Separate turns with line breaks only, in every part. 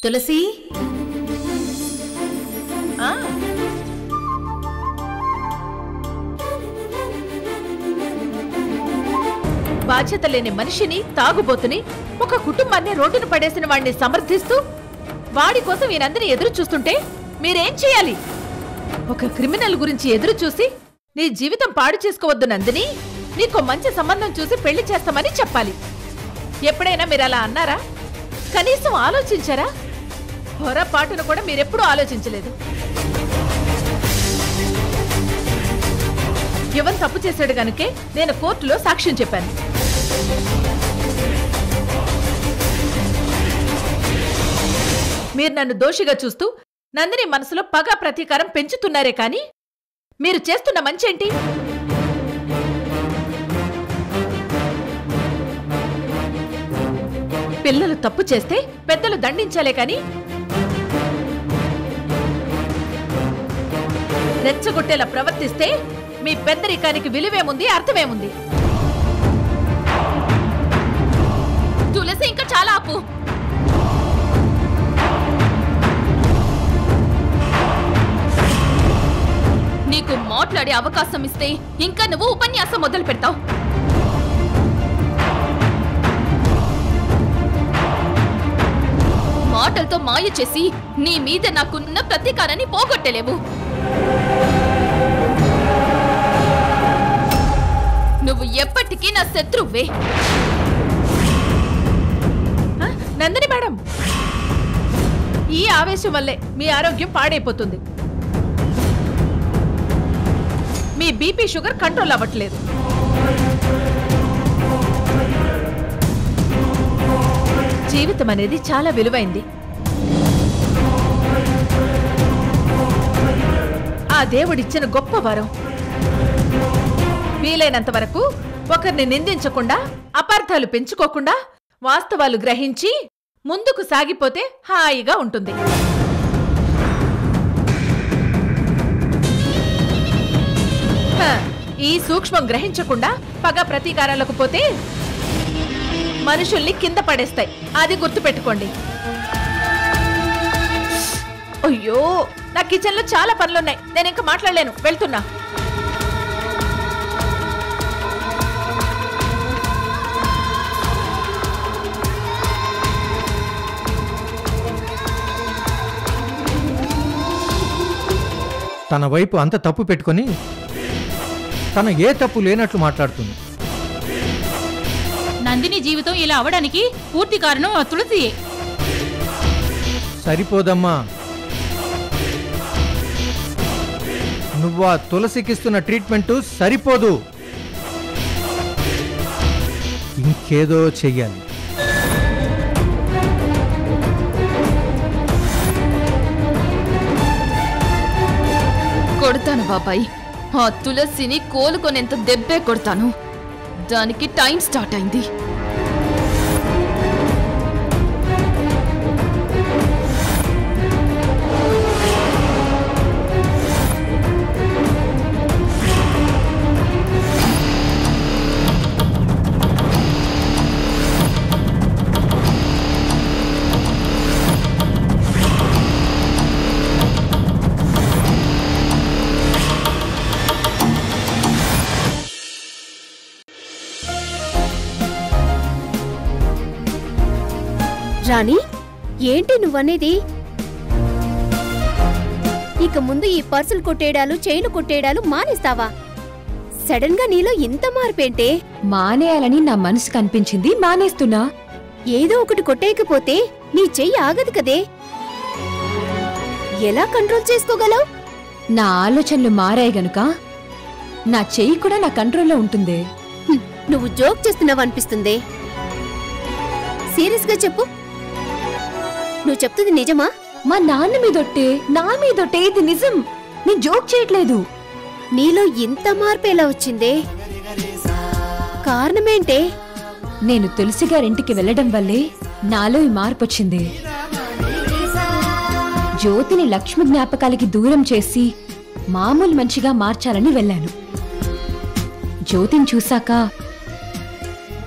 తులసి బాధ్యత లేని మనిషిని, తాగుబోతుని, ఒక కుటుంబాన్ని రోడ్డును పడేసిన వాడిని సమర్థిస్తూ వాడి కోసం ఈ నందిని ఎదురు చూస్తుంటే మీరేం చేయాలి? ఒక క్రిమినల్ గురించి ఎదురు చూసి నీ జీవితం పాడు చేసుకోవద్దు నందిని, నీకు మంచి సంబంధం చూసి పెళ్లి చేస్తామని చెప్పాలి. ఎప్పుడైనా మీరు అలా అన్నారా? కనీసం ఆలోచించారా? పొరపాటును కూడా మీరెప్పుడూ ఆలోచించలేదు. యువన్ తప్పు చేశాడు గనుకే నేను కోర్టులో సాక్ష్యం చెప్పాను. మీరు నన్ను దోషిగా చూస్తూ నందిని మనసులో పగ ప్రతీకారం పెంచుతున్నారే కాని మీరు చేస్తున్న మంచేంటి? పిల్లలు తప్పు చేస్తే పెద్దలు దండించాలే కాని రెచ్చగొట్టేలా ప్రవర్తిస్తే మీ పెద్దరికానికి విలువేముంది, అర్థమేముంది? తులసి, ఇంకా చాలా ఆపు. నీకు మాట్లాడే అవకాశం ఇస్తే ఇంకా నువ్వు ఉపన్యాసం మొదలు పెడతావు. మాటలతో మాయ చేసి నీ మీద నాకున్న ప్రతీకారాన్ని పోగొట్టలేవు. నువ్వు ఎప్పటికీ నా శత్రువే. నందిని మేడం, ఈ ఆవేశం వల్లే మీ ఆరోగ్యం పాడైపోతుంది. మీ బీపీ, షుగర్ కంట్రోల్ అవ్వట్లేదు. జీవితం అనేది చాలా విలువైంది. ఆ దేవుడిచ్చిన గొప్ప వరం. వీలైనంత వరకు ఒకరిని నిందించకుండా, అపార్థాలు పెంచుకోకుండా, వాస్తవాలు గ్రహించి ముందుకు సాగిపోతే హాయిగా ఉంటుంది. ఈ సూక్ష్మం గ్రహించకుండా పగ ప్రతీకారాలకు పోతే మనుషుల్ని కింద పడేస్తాయి. అది గుర్తుపెట్టుకోండి. అయ్యో, నా కిచెన్ లో చాలా పనులున్నాయి, నేను ఇంకా మాట్లాడలేను, వెళ్తున్నా.
తన వైపు అంత తప్పు పెట్టుకొని తన ఏ తప్పు లేనట్లు మాట్లాడుతుంది.
నందిని జీవితం ఇలా అవడానికి పూర్తి కారణం ఆ తులసియే.
సరిపోదమ్మా, నువ్వు ఆ తులసికిస్తున్న ట్రీట్మెంటు సరిపోదు, ఇంకేదో చెయ్యాలి.
కొడతాను బాబాయ్, ఆ తులసిని కోలుకొనేంత దెబ్బే కొడతాను. దానికి టైం స్టార్ట్ అయింది.
రాణి, ఏంటి నువ్వనేది? ఇక ముందు ఈ పర్సులు కొట్టేయడాలు, చైన్లు కొట్టేయడాలు మానేస్తావా? సడన్ గా నీలో ఇంత మార్పేంటే?
మానేయాలని నా మనసు కనిపించింది, మానేస్తున్నా.
ఏదో ఒకటి కొట్టేయకపోతే నీ చెయ్యి ఆగదు కదే. ఎలా కంట్రోల్ చేసుకోగలవు?
నా ఆలోచనలు మారాయి గనుక నా చెయ్యి కూడా నా కంట్రోల్లో ఉంటుంది.
నువ్వు జోక్ చేస్తున్నావు అనిపిస్తుంది. సీరియస్ గా చెప్పు, నువ్వు చెప్తుంది నిజమా?
మా నాన్న మీదొట్టే, నా మీదొట్టే, ఇది నిజం. నేను జోక్ చేయట్లేదు.
నీలో ఇంత మార్పు ఎలా వచ్చిందే? కారణమేంటే?
నేను తులసి గారింటికి వెళ్లడం వల్లే నాలో ఈ మార్పు వచ్చింది. జ్యోతిని లక్ష్మి జ్ఞాపకాలకి దూరం చేసి మామూలు మనిషిగా మార్చాలని వెళ్ళాను. జ్యోతిని చూశాక,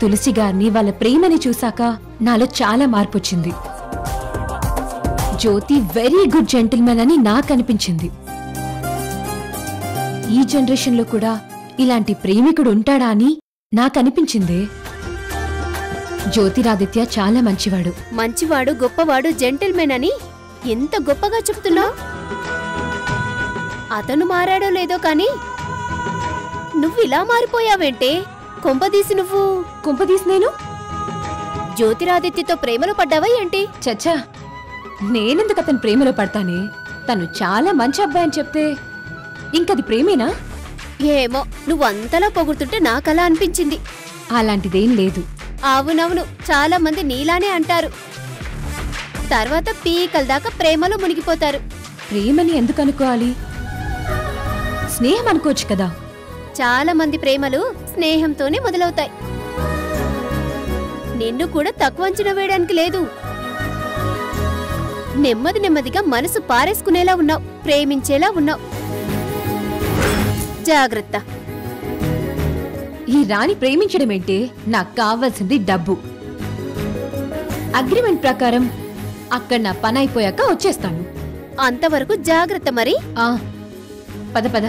తులసి గారిని, వాళ్ళ ప్రేమని చూశాక నాలో చాలా మార్పు వచ్చింది. జ్యోతి వెరీ గుడ్ జెంటిల్మెన్ అని నాకు అనిపించింది. ఈ జనరేషన్లో కూడా ఇలాంటి ప్రేమికుడు ఉంటాడా అని నాకు అనిపించిందే. జ్యోతిరాదిత్య చాలా మంచివాడు.
మంచివాడు, గొప్పవాడు, జెంటిల్మెన్ అని ఎంత గొప్పగా చెప్తున్నావు. అతను మారాడో లేదో కాని నువ్వు ఇలా మారిపోయావేంటే? కొంపదీసి నువ్వు
కుంపదీసి నేను
జ్యోతిరాదిత్యతో ప్రేమలో పడ్డావా ఏంటి?
చచ్చా, నేనెందుకు అతని ప్రేమలో పడతానే? తను చాలా మంచి అబ్బాయి అని చెప్తే ఇంకది ప్రేమేనా?
ఏమో, నువ్వు అంతలా పొగుడుతుంటే నాకలా అనిపించింది.
అలాంటిదేం లేదు.
అవునవును, చాలా మంది నీలానే అంటారు. తర్వాత పీకల దాకా ప్రేమలో మునిగిపోతారు.
ప్రేమని ఎందుకు అనుకోవాలి? స్నేహం అనుకోవచ్చు కదా.
చాలా మంది ప్రేమలు స్నేహంతోనే మొదలవుతాయి. నిన్ను కూడా తక్కువ అంచనా వేయడానికి లేదు. నెమ్మది నెమ్మదిగా మనసు పారేసుకునేలా ఉన్నావు, ప్రేమించేలా ఉన్నావు. జాగ్రత్త.
ఈ రాణి ప్రేమించడం ఏంటే? నాకు కావాల్సింది డబ్బు. అగ్రిమెంట్ ప్రకారం అక్కడ నా పని అయిపోయాక వచ్చేస్తాను.
అంతవరకు జాగ్రత్త మరి.
పద పద.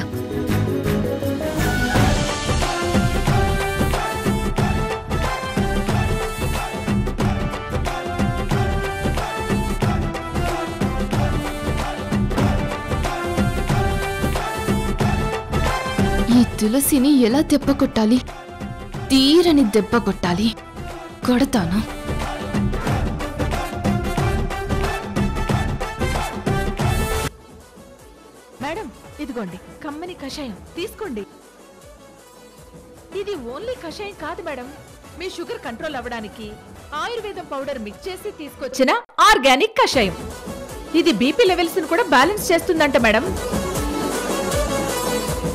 ఈ తులసిని ఎలా దెబ్బ కొట్టాలి? తీరని దెబ్బ కొట్టాలి. కొడతాను.
మేడం, ఇదిగోండి కమ్మని కషాయం తీసుకోండి. ఇది ఓన్లీ కషాయం కాదు మేడం, మీ షుగర్ కంట్రోల్ అవ్వడానికి ఆయుర్వేదం పౌడర్ మిక్స్ చేసి తీసుకొచ్చిన ఆర్గానిక్ కషాయం. ఇది బీపీ లెవెల్స్ ను కూడా బ్యాలెన్స్ చేస్తుందంట మేడం.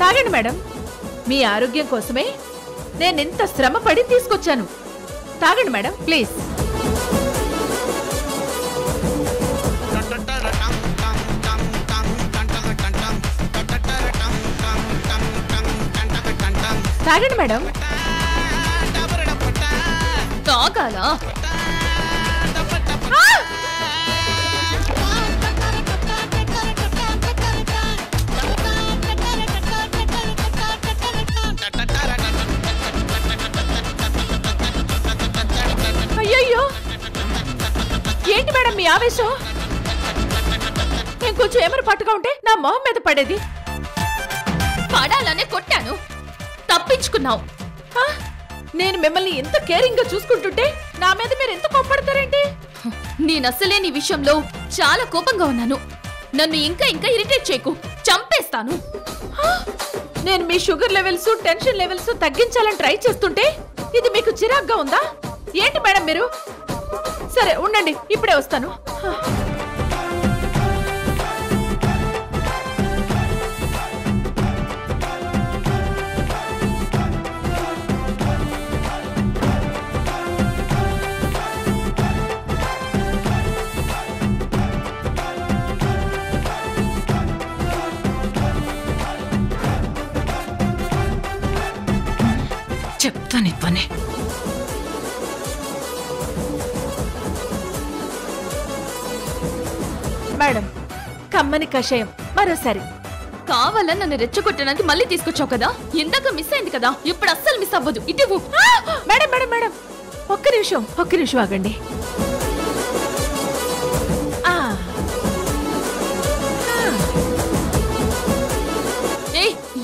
తాగండి మేడం, మీ ఆరోగ్యం కోసమే నేనెంత శ్రమ పడి తీసుకొచ్చాను. తాగండి మేడం ప్లీజ్. తాగండి మేడం.
తాగాలా?
అయ్యయ్యో, ఏంటి మేడం మీ ఆవేశం? నేను కొంచెం ఏమరు పట్టుగా ఉంటే నా మొహం మీద పడేది.
పడాలనే కొట్టాను, తప్పించుకున్నావు.
నేను మిమ్మల్ని ఎంత కేరింగ్ గా చూసుకుంటుంటే నా మీద మీరు ఎంత కోప్పడతారేంటి?
నేనసలే నీ విషయంలో చాలా కోపంగా ఉన్నాను. నన్ను ఇంకా ఇంకా ఇరిటేట్ చేయకు, చంపేస్తాను.
నేను మీ షుగర్ లెవెల్స్, టెన్షన్ లెవెల్స్ తగ్గించాలని ట్రై చేస్తుంటే ఇది మీకు చిరాగ్గా ఉందా ఏంటి మేడం మీరు? సరే ఉండండి, ఇప్పుడే వస్తాను.
చెప్తాను పని.
మేడం, కమ్మని కషాయం మరోసారి.
కావాలని నన్ను రెచ్చగొట్టడానికి మళ్ళీ తీసుకొచ్చావు కదా. ఇందాక మిస్ అయింది కదా, ఇప్పుడు అస్సలు మిస్ అవ్వదు. ఇటు
మేడం మేడం మేడం, ఒక్క నిమిషం ఆగండి.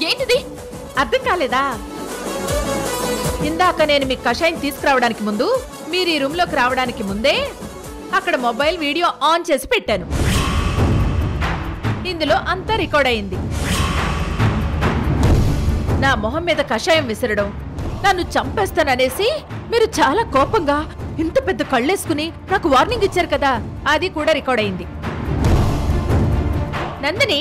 ఏంటిది?
అర్థం కాలేదా? ఇందాక నేను మీకు కషాయం తీసుకురావడానికి ముందు, మీరు ఈ రూమ్ లోకి రావడానికి ముందే అక్కడ మొబైల్ వీడియో ఆన్ చేసి పెట్టాను. ఇందులో అంతా రికార్డ్ అయింది. నా మొహం మీద కషాయం విసరడం, నన్ను చంపేస్తాననేసి మీరు చాలా కోపంగా ఇంత పెద్ద కళ్ళేసుకుని నాకు వార్నింగ్ ఇచ్చారు కదా, అది కూడా రికార్డ్ అయింది. నందిని,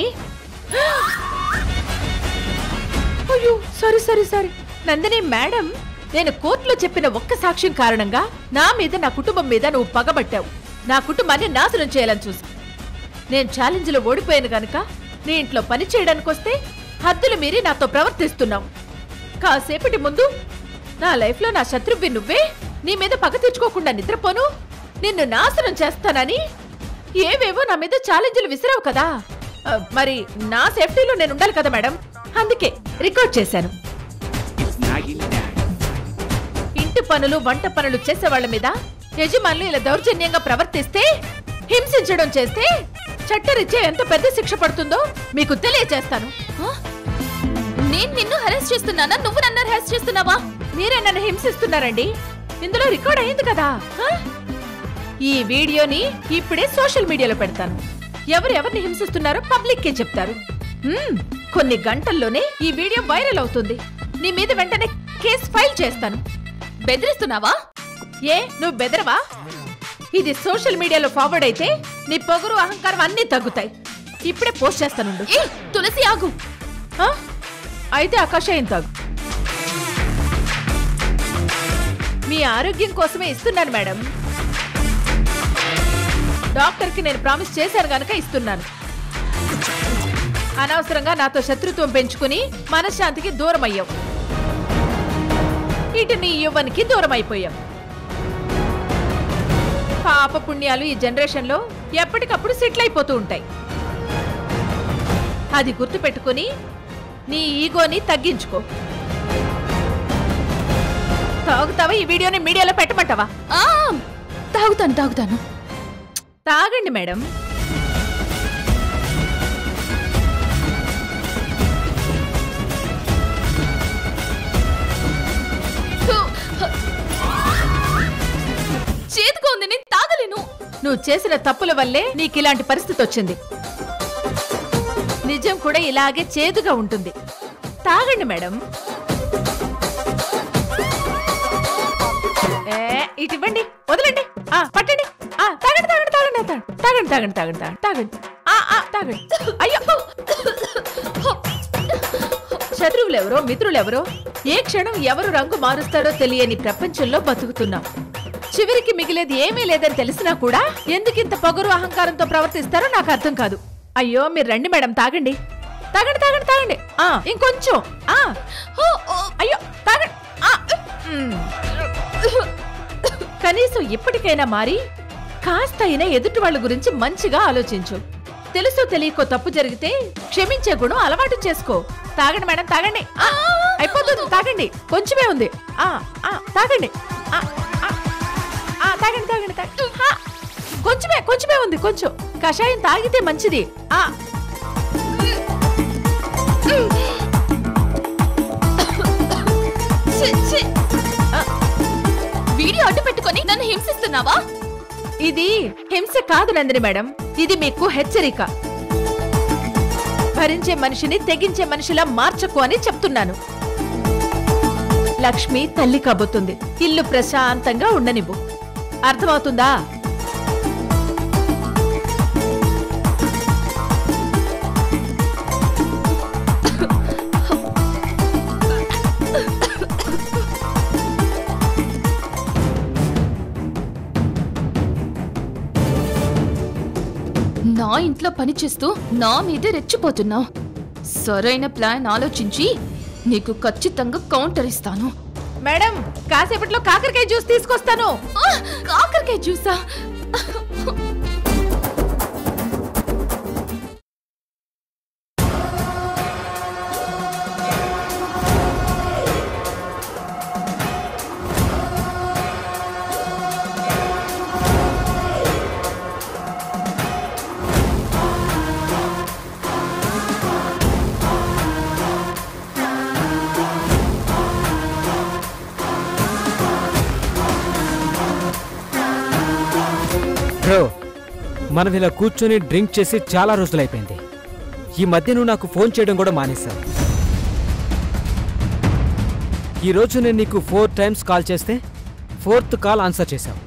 అయ్యో సారీ నందిని మేడం, నేను కోర్టులో చెప్పిన ఒక్క సాక్ష్యం కారణంగా నా మీద, నా కుటుంబం మీద నువ్వు పగబట్టావు. నా కుటుంబాన్ని నాశనం చేయాలని చూసి నేను ఛాలెంజ్ లో ఓడిపోయాను గనుక నీ ఇంట్లో పని చేయడానికి వస్తే హద్దులు మీరి నాతో ప్రవర్తిస్తున్నావు. కాసేపటి ముందు నా లైఫ్ లో నా శత్రువి నువ్వే, నీ మీద పగ తెచ్చుకోకుండా నిద్రపోను, నిన్ను నాశనం చేస్తానని ఏవేవో నా మీద ఛాలెంజ్లు విసిరావు కదా. మరి నా సేఫ్టీలో నేను ఉండాలి కదా మేడం, అందుకే రికార్డ్ చేశాను. ఇంటి పనులు వంట పనులు చేసే వాళ్ళ మీద యజమానులు ఇలా దౌర్జన్యంగా ప్రవర్తిస్తే, హింసించడం చేస్తే చట్టరీత్యా ఎంత పెద్ద శిక్ష పడుతుందో మీకు తెలియజేస్తాను.
నేను నిన్ను హెరాస్ చేస్తున్నానా, నువ్వు నన్ను హెరాస్ చేస్తున్నావా?
మీరే నన్ను హింసిస్తున్నారండి. ఇందులో రికార్డ్ అయింది కదా. ఈ వీడియోని ఇప్పుడే సోషల్ మీడియాలో పెడతాను. ఎవరెవరిని హింసిస్తున్నారో పబ్లిక్ కే చెప్తారు. కొన్ని గంటల్లోనే ఈ వీడియో వైరల్ అవుతుంది. నీ మీద వెంటనే కేసు ఫైల్ చేస్తాను.
బెదిరిస్తున్నావా?
ఏ నువ్వు బెదరవా? ఇది సోషల్ మీడియాలో ఫార్వర్డ్ అయితే నీ పొగరు అహంకారం అన్నీ తగ్గుతాయి. ఇప్పుడే పోస్ట్ చేస్తాను.
ఏ తులసి ఆగు.
అయితే ఆకాశం తాగు. మీ ఆరోగ్యం కోసమే ఇస్తున్నాను మేడం. డాక్టర్కి నేను ప్రామిస్ చేశాను గనక ఇస్తున్నాను. అనవసరంగా నాతో శత్రుత్వం పెంచుకుని మనశ్శాంతికి దూరం అయ్యావు. ఇటు నీ యువనికి దూరం అయిపోయాం. పాప పుణ్యాలు ఈ జనరేషన్ లో ఎప్పటికప్పుడు సెటిల్ అయిపోతూ ఉంటాయి. అది గుర్తు పెట్టుకుని నీ ఈగోని తగ్గించుకో. తాగుతావా? ఈ వీడియోని మీడియాలో పెట్టమంటావా?
తాగుతాను.
తాగండి మేడం.
చేదుగా ఉంది, నేను తాగలేను.
నువ్వు చేసిన తప్పుల వల్లే నీకు ఇలాంటి పరిస్థితి వచ్చింది. నిజం కూడా ఇలాగే చేదుగా ఉంటుంది. తాగండి మేడం. ఇటివ్వండి, వదలండి, పట్టండి. తాగండి తాగండి తాగండి తాగండి తాగండి తాగండి తాగండి తాగండి. అయ్యో, శత్రువులెవరో మిత్రులెవరో ఏ క్షణం ఎవరు రంగు మారుస్తారో తెలియని ప్రపంచంలో బతుకుతున్నాం. చివరికి మిగిలేది ఏమీ లేదని తెలిసినా కూడా ఎందుకింత పొగరు అహంకారంతో ప్రవర్తిస్తారో నాకు అర్థం కాదు. అయ్యో మీరు రండి మేడం, తాగండి తాగండి తాగండి తాగండి. ఇంకొంచెం. అయ్యో తాగండి. కనీసం ఇప్పటికైనా మారి కాస్త అయినా ఎదుటి వాళ్ళ గురించి మంచిగా ఆలోచించు. తెలుసో తెలియకో తప్పు జరిగితే క్షమించే గుణం అలవాటు చేసుకో. తాగండి మేడం, తాగండి. అయిపోతుంది, తాగండి. కొంచెమే ఉంది. తాగండి తాగండి తాగండి తాగండి. కొంచెమే ఉంది. కొంచెం కషాయం తాగితే మంచిది.
వీడియో అడ్డు పెట్టుకొని నన్ను హింసిస్తున్నావా?
ఇది హింస కాదు నందిని మేడం, ఇది మీకు హెచ్చరిక. భరించే మనిషిని తెగించే మనిషిలా మార్చకు అని చెప్తున్నాను. లక్ష్మి తల్లి కాబోతుంది. ఇల్లు ప్రశాంతంగా ఉండనివ్వు. అర్థమవుతుందా?
నా ఇంట్లో పనిచేస్తూ నా మీదే రెచ్చిపోతున్నావు. సరైన ప్లాన్ ఆలోచించి నీకు ఖచ్చితంగా కౌంటర్ ఇస్తాను.
మేడం, కాసేపట్లో కాకరకాయ జ్యూస్ తీసుకొస్తాను.
కాకరకాయ జ్యూసా?
బ్రో, మనం ఇలా కూర్చొని డ్రింక్ చేసి చాలా రోజులైపోయింది. ఈ మధ్య నువ్వు నాకు ఫోన్ చేయడం కూడా మానేశావు. ఈరోజు నేను నీకు 4 times కాల్ చేస్తే 4th కాల్ ఆన్సర్ చేశావు.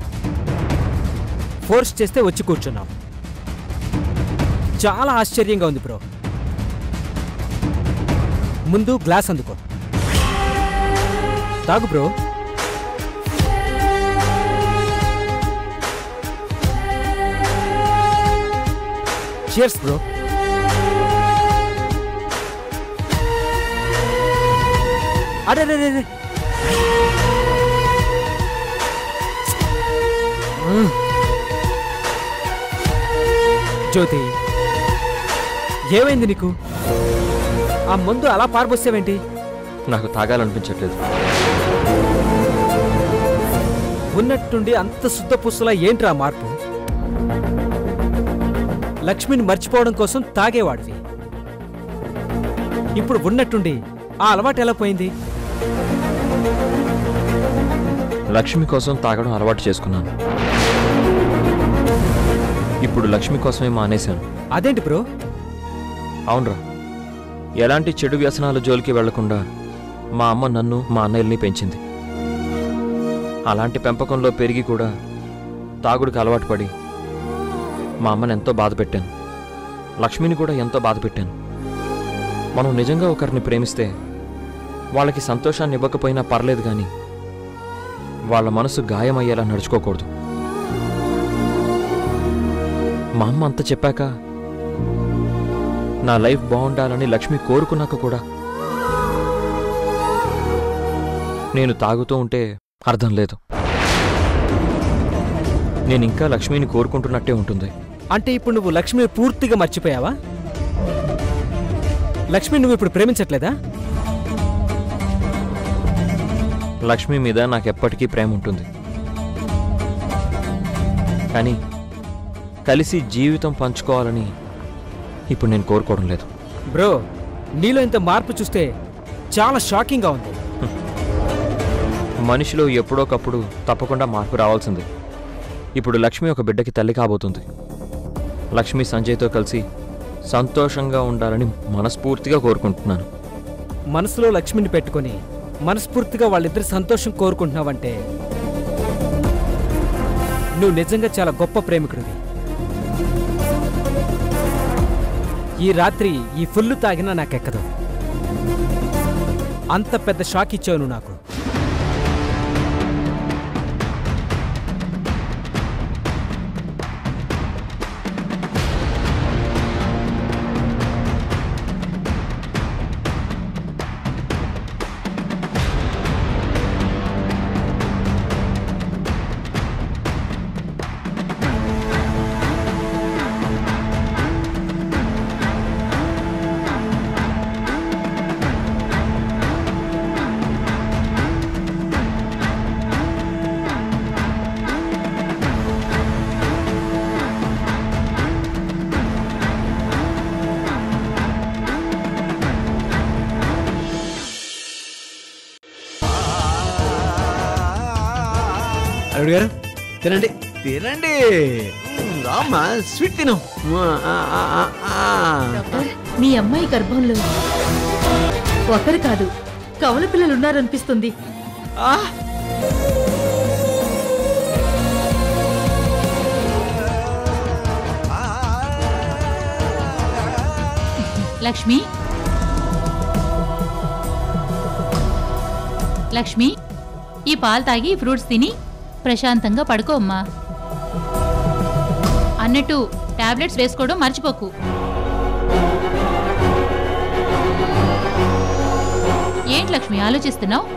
ఫోర్స్ చేస్తే వచ్చి కూర్చున్నావు. చాలా ఆశ్చర్యంగా ఉంది బ్రో. ముందు గ్లాస్ అందుకో, తాగు బ్రో. Cheers, bro. अरे रे रे रे. జ్యోతి ఏమైంది నీకు? ఆ మందు అలా పారబోసావేంటి?
నాకు తాగాలనిపించట్లేదు.
ఉన్నట్టుండి అంత శుద్ధ పుస్తలా ఏంట్రా మార్పు? లక్ష్మిని మర్చిపోవడం కోసం తాగేవాడివి. ఇప్పుడు ఉన్నట్టుండి ఆ అలవాటు ఎలా పోయింది?
లక్ష్మి కోసం తాగడం అలవాటు చేసుకున్నాను. ఇప్పుడు లక్ష్మి కోసమే మానేశాను.
అదేంటి బ్రో?
అవునరా, ఎలాంటి చెడు వ్యసనాల జోలికి వెళ్లకుండా మా అమ్మ నన్ను మా అన్నయ్యల్ని పెంచింది. అలాంటి పెంపకంలో పెరిగి కూడా తాగుడికి అలవాటు పడి మా అమ్మని ఎంతో బాధ పెట్టాను. లక్ష్మిని కూడా ఎంతో బాధ పెట్టాను. మనం నిజంగా ఒకరిని ప్రేమిస్తే వాళ్ళకి సంతోషాన్ని ఇవ్వకపోయినా పర్లేదు, కానీ వాళ్ళ మనసు గాయమయ్యేలా నడుచుకోకూడదు. మా అమ్మ అంత చెప్పాక, నా లైఫ్ బాగుండాలని లక్ష్మి కోరుకున్నాక కూడా నేను తాగుతూ ఉంటే అర్థం లేదు. నేను ఇంకా లక్ష్మిని కోరుకుంటున్నట్టే ఉంటుంది.
అంటే ఇప్పుడు నువ్వు లక్ష్మిని పూర్తిగా మర్చిపోయావా? లక్ష్మి నువ్వు ఇప్పుడు ప్రేమించట్లేదా?
లక్ష్మి మీద నాకు ఎప్పటికీ ప్రేమ ఉంటుంది, కానీ కలిసి జీవితం పంచుకోవాలని ఇప్పుడు నేను కోరుకోవడం లేదు.
బ్రో, నీలో ఇంత మార్పు చూస్తే చాలా షాకింగ్గా ఉంది.
మనిషిలో ఎప్పుడోకప్పుడు తప్పకుండా మార్పు రావాల్సింది. ఇప్పుడు లక్ష్మి ఒక బిడ్డకి తల్లి కాబోతుంది. లక్ష్మి సంజయ్తో కలిసి సంతోషంగా ఉండాలని మనస్ఫూర్తిగా కోరుకుంటున్నాను.
మనసులో లక్ష్మిని పెట్టుకొని మనస్ఫూర్తిగా వాళ్ళిద్దరి సంతోషం కోరుకుంటున్నావంటే నువ్వు నిజంగా చాలా గొప్ప ప్రేమికుడివి. ఈ రాత్రి ఈ ఫుల్లు తాగినా నాకెక్కదు. అంత పెద్ద షాక్ ఇచ్చావు నువ్వు నాకు.
అల్లుడు గారు తినండి తినండి. రామ్మా స్వీట్ తిను.
మీ అమ్మాయి గర్భంలో ఒకరు కాదు కవల పిల్లలున్నారనిపిస్తుంది.
లక్ష్మి, లక్ష్మి, ఈ పాలు తాగి ఫ్రూట్స్ తిని ప్రశాంతంగా పడుకో అమ్మా. అన్నట్టు టాబ్లెట్స్ వేసుకోవడం మర్చిపోకు. ఏంటి లక్ష్మి ఆలోచిస్తున్నావు?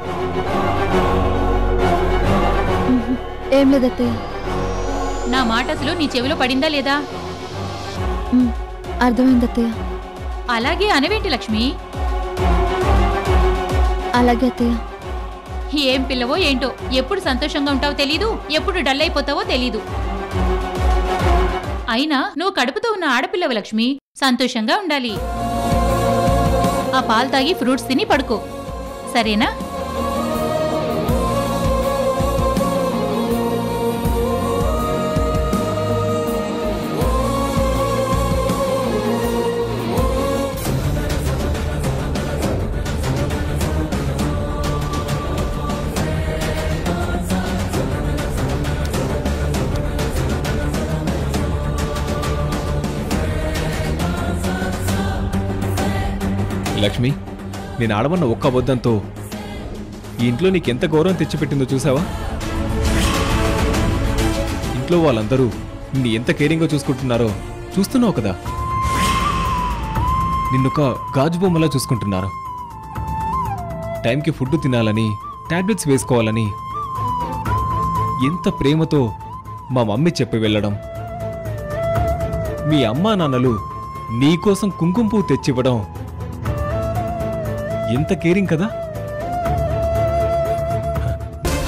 ఏం లేదత్తయ్య.
నా మాట అసలు నీ చెవిలో పడిందా లేదా?
అర్థమైంది అత్తయ్య.
అలాగే అనవేంటి లక్ష్మి?
అలాగే అత్తయ్య.
ఏం పిల్లవో ఏంటో, ఎప్పుడు సంతోషంగా ఉంటావో తెలీదు, ఎప్పుడు డల్ అయిపోతావో తెలీదు. అయినా నువ్వు కడుపుతో ఉన్న ఆడపిల్లవు లక్ష్మి, సంతోషంగా ఉండాలి. ఆ పాలు తాగి ఫ్రూట్స్ తిని పడుకో, సరేనా?
లక్ష్మి, నేను ఆడమన్న ఒక్క అబద్ధంతో ఈ ఇంట్లో నీకెంత గౌరవం తెచ్చిపెట్టిందో చూసావా? ఇంట్లో వాళ్ళందరూ నిన్ను ఎంత కేరింగ్గా చూసుకుంటున్నారో చూస్తున్నావు కదా. నిన్నొక గాజు బొమ్మలా చూసుకుంటున్నారు. టైంకి ఫుడ్ తినాలని, టాబ్లెట్స్ వేసుకోవాలని ఎంత ప్రేమతో మా మమ్మీ చెప్పి వెళ్ళడం. మీ అమ్మా నాన్నలు నీకోసం కుంకుమ పువ్వు తెచ్చివ్వడం ఎంత కేరింగ్ కదా.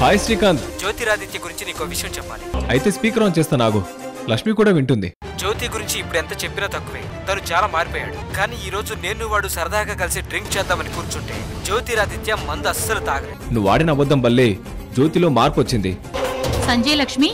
హాయ్ శ్రీకాంత్.
జ్యోతిరాదిత్య గురించి నీకు విషయం చెప్పాలి.
అయితే స్పీకర్ ఆన్ చేస్తా నాగు. లక్ష్మి కూడా వింటుంది.
జ్యోతి గురించి ఇప్పుడు ఎంత చెప్పినా తక్కువే. తను చాలా మారిపోయాడు. కానీ ఈ రోజు నేను వాడు సరదాగా కలిసి డ్రింక్ చేద్దామని కూర్చుంటే జ్యోతిరాదిత్య మందు అస్సలు తాగలేదు.
నువ్వు వాడిన అబద్ధం వల్లే జ్యోతిలో మార్పు వచ్చింది.
సంజయ్ లక్ష్మి